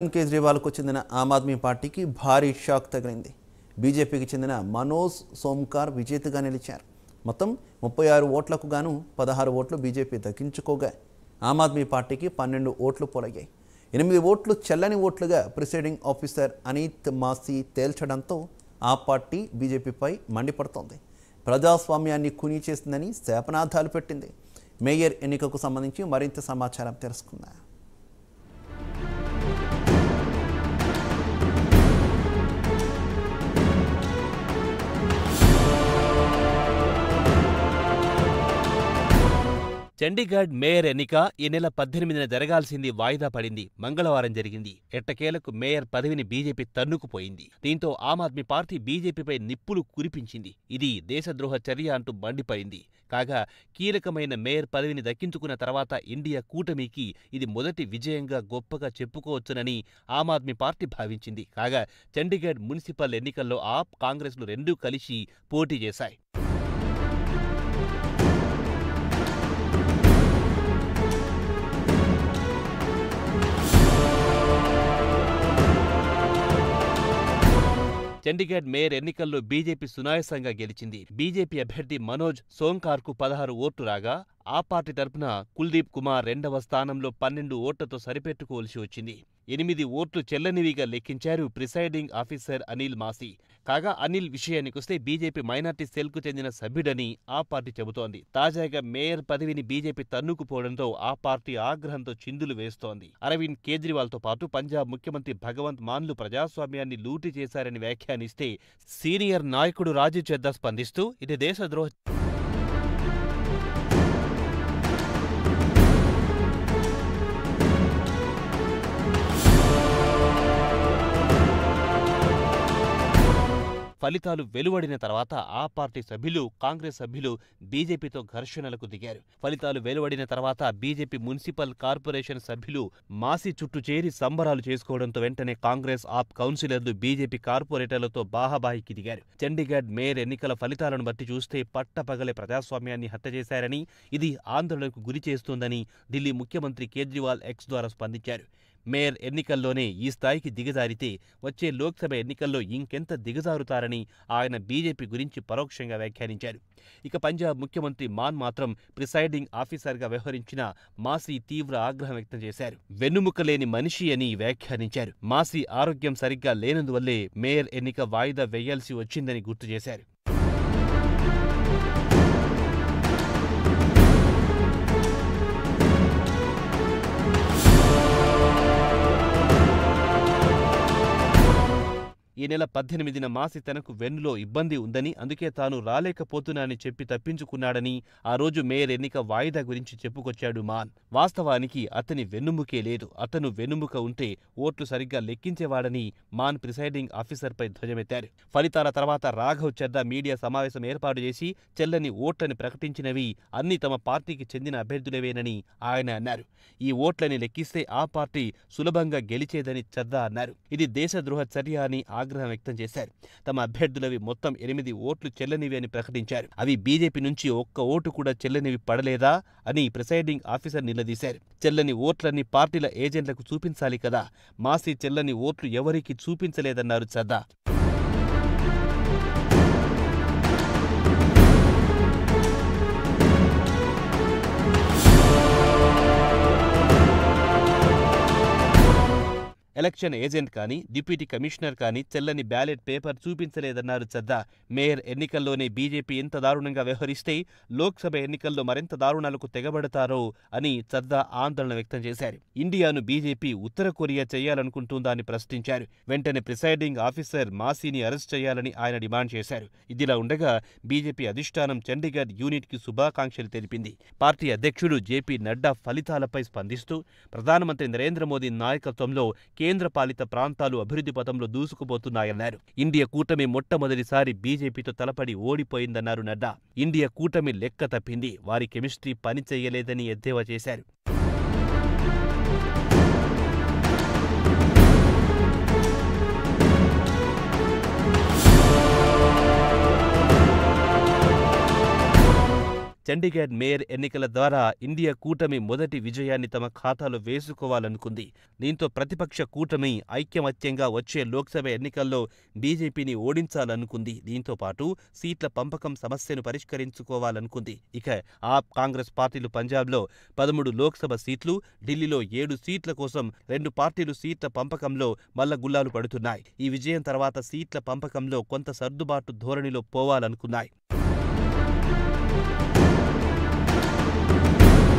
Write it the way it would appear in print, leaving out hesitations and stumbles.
కేజ్రీవాల్కు చెందిన ఆమ్ ఆద్మీ పార్టీకి భారీ షాక్ తగిలింది. బీజేపీకి చెందిన మనోజ్ సోమ్కార్ విజేతగా నిలిచారు. మొత్తం 36 ఓట్లకు గాను 16 ఓట్లు బీజేపీ దక్కించుకోగా ఆమ్ ఆద్మీ పార్టీకి 12 ఓట్లు పోలయ్యాయి. 8 ఓట్లు చెల్లని ఓట్లుగా ప్రిసైడింగ్ ఆఫీసర్ అనీత్ మాసీ తేల్చడంతో ఆ పార్టీ బీజేపీపై మండిపడుతోంది. ప్రజాస్వామ్యాన్ని ఖూనీ చేసిందని శాపనార్థాలు పెట్టింది. మేయర్ ఎన్నికకు సంబంధించి మరింత సమాచారం తెలుసుకుందాం. చండీగఢ్ మేయర్ ఎన్నిక ఈ నెల 18న జరగాల్సింది వాయిదా పడింది. మంగళవారం జరిగింది. ఎట్టకేలకు మేయర్ పదవిని బీజేపీ తన్నుకుపోయింది. దీంతో ఆమ్ ఆద్మీ పార్టీ బీజేపీపై నిప్పులు కురిపించింది. ఇది దేశద్రోహ చర్య అంటూ మండిపడింది. కాగా కీలకమైన మేయర్ పదవిని దక్కించుకున్న తర్వాత ఇండియా కూటమికి ఇది మొదటి విజయంగా గొప్పగా చెప్పుకోవచ్చునని ఆమ్ ఆద్మీ పార్టీ భావించింది. కాగా చండీగఢ్ మున్సిపల్ ఎన్నికల్లో ఆప్, కాంగ్రెస్లు రెండూ కలిసి పోటీ చేశాయి. చండీగఢ్ మేయర్ ఎన్నికల్లో బీజేపీ సునాయాసంగా గెలిచింది. బీజేపీ అభ్యర్థి మనోజ్ సోంకార్కు 16 ఓట్లు రాగా ఆ పార్టీ తరపున కుల్దీప్ కుమార్ రెండవ స్థానంలో 12 ఓట్లతో సరిపెట్టుకోవలసి వచ్చింది. 8 ఓట్లు చెల్లనివిగా లెక్కించారు ప్రిసైడింగ్ ఆఫీసర్ అనిల్ మాసీ. కాగా అనిల్ విషయానికొస్తే బీజేపీ మైనార్టీ సెల్కు చెందిన సభ్యుడని ఆ పార్టీ చెబుతోంది. తాజాగా మేయర్ పదవిని బీజేపీ తన్నుకుపోవడంతో ఆ పార్టీ ఆగ్రహంతో చిందులు వేస్తోంది. అరవింద్ కేజ్రీవాల్తో పాటు పంజాబ్ ముఖ్యమంత్రి భగవంత్ మాన్లు ప్రజాస్వామ్యాన్ని లూటీ చేశారని వ్యాఖ్యానిస్తే సీనియర్ నాయకుడు రాజీవ్ చద్దా స్పందిస్తూ ఇది దేశద్రోహ ఫలితాలు వెలువడిన తర్వాత ఆ పార్టీ సభ్యులు, కాంగ్రెస్ సభ్యులు బీజేపీతో ఘర్షణలకు దిగారు. ఫలితాలు వెలువడిన తర్వాత బీజేపీ మున్సిపల్ కార్పొరేషన్ సభ్యులు మాసీ చుట్టూ చేరి సంబరాలు చేసుకోవడంతో వెంటనే కాంగ్రెస్, ఆప్ కౌన్సిలర్లు బీజేపీ కార్పొరేటర్లతో బాహాబాహికి దిగారు. చండీగఢ్ మేయర్ ఎన్నికల ఫలితాలను బట్టి చూస్తే పట్టపగలే ప్రజాస్వామ్యాన్ని హత్య చేశారని, ఇది ఆందోళనకు గురి చేస్తోందని ఢిల్లీ ముఖ్యమంత్రి కేజ్రీవాల్ ఎక్స్ ద్వారా స్పందించారు. మేయర్ ఎన్నికల్లోనే ఈ స్థాయికి దిగజారితే వచ్చే లోక్సభ ఎన్నికల్లో ఇంకెంత దిగజారుతారని ఆయన బీజేపీ గురించి పరోక్షంగా వ్యాఖ్యానించారు. ఇక పంజాబ్ ముఖ్యమంత్రి మాన్ మాత్రం ప్రిసైడింగ్ ఆఫీసర్గా వ్యవహరించిన మాసీ తీవ్ర ఆగ్రహం వ్యక్తం చేశారు. వెన్నుముక లేని మనిషి అని వ్యాఖ్యానించారు. మాసీ ఆరోగ్యం సరిగ్గా లేనందువల్లే మేయర్ ఎన్నిక వాయిదా వేయాల్సి వచ్చిందని గుర్తు చేశారు. ఈ నెల 18న మాసీ తనకు వెన్నులో ఇబ్బంది ఉందని, అందుకే తాను రాలేకపోతున్నానని చెప్పి తప్పించుకున్నాడని ఆ రోజు మేయర్ ఎన్నిక వాయిదా గురించి చెప్పుకొచ్చాడు మాన్. వాస్తవానికి అతని వెన్నుముకే లేదు. అతను వెన్నుముక ఉంటే ఓట్లు సరిగ్గా లెక్కించేవాడని మాన్ ప్రిసైడింగ్ ఆఫీసర్పై ధ్వజమెత్తారు. ఫలితాల తర్వాత రాఘవ్ చద్దా మీడియా సమావేశం ఏర్పాటు చేసి చెల్లని ఓట్లని ప్రకటించినవి అన్ని తమ పార్టీకి చెందిన అభ్యర్థులవేనని ఆయన అన్నారు. ఈ ఓట్లని లెక్కిస్తే ఆ పార్టీ సులభంగా గెలిచేదని చద్దా అన్నారు. ఇది దేశద్రోహ చర్య అని ఆగ్రహం వ్యక్తం చేశారు. తమ అభ్యర్థులవి మొత్తం 8 ఓట్లు చెల్లనివి అని ప్రకటించారు. అవి బీజేపీ నుంచి ఒక్క ఓటు కూడా చెల్లనివి పడలేదా అని ప్రిసైడింగ్ ఆఫీసర్ నిలదీశారు. చెల్లని ఓట్లన్నీ పార్టీల ఏజెంట్లకు చూపించాలి కదా, మాసీ చెల్లని ఓట్లు ఎవరికీ చూపించలేదన్నారు చద్దా. ఎలక్షన్ ఏజెంట్ కానీ, డిప్యూటీ కమిషనర్ కానీ చెల్లని బ్యాలెట్ పేపర్ చూపించలేదన్నారు చద్దా. మేయర్ ఎన్నికల్లోనే బీజేపీ ఎంత దారుణంగా వ్యవహరిస్తే లోక్సభ ఎన్నికల్లో మరింత దారుణాలకు తెగబడతారో అని చద్దా ఆందోళన వ్యక్తం చేశారు. ఇండియాను బీజేపీ ఉత్తర కొరియా చేయాలనుకుంటుందా అని ప్రశ్నించారు. వెంటనే ప్రిసైడింగ్ ఆఫీసర్ మాసీని అరెస్ట్ చేయాలని ఆయన డిమాండ్ చేశారు. ఇదిలా ఉండగా బీజేపీ అధిష్టానం చండీగఢ్ యూనిట్కి శుభాకాంక్షలు తెలిపింది. పార్టీ అధ్యక్షుడు జేపీ నడ్డా ఫలితాలపై స్పందిస్తూ ప్రధానమంత్రి నరేంద్ర మోదీ నాయకత్వంలో కేంద్రపాలిత ప్రాంతాలు అభివృద్ధి పథంలో దూసుకుపోతున్నాయన్నారు. ఇండియా కూటమి మొట్టమొదటిసారి బీజేపీతో తలపడి ఓడిపోయిందన్నారు నడ్డా. ఇండియా కూటమి లెక్క తప్పింది, వారి కెమిస్ట్రీ పనిచేయలేదని ఎద్దేవా చేశారు. చండీగఢ్ మేయర్ ఎన్నికల ద్వారా ఇండియా కూటమి మొదటి విజయాన్ని తమ ఖాతాలో వేసుకోవాలనుకుంది. దీంతో ప్రతిపక్ష కూటమి ఐక్యమత్యంగా వచ్చే లోక్సభ ఎన్నికల్లో బీజేపీని ఓడించాలనుకుంది. దీంతో పాటు సీట్ల పంపకం సమస్యను పరిష్కరించుకోవాలనుకుంది. ఇక ఆప్ కాంగ్రెస్ పార్టీలు పంజాబ్లో 13 లోక్సభ సీట్లు, ఢిల్లీలో 7 సీట్ల కోసం 2 పార్టీలు సీట్ల పంపకంలో మల్లగుల్లాలు పడుతున్నాయి. ఈ విజయం తర్వాత సీట్ల పంపకంలో కొంత సర్దుబాటు ధోరణిలో పోవాలనుకున్నాయి.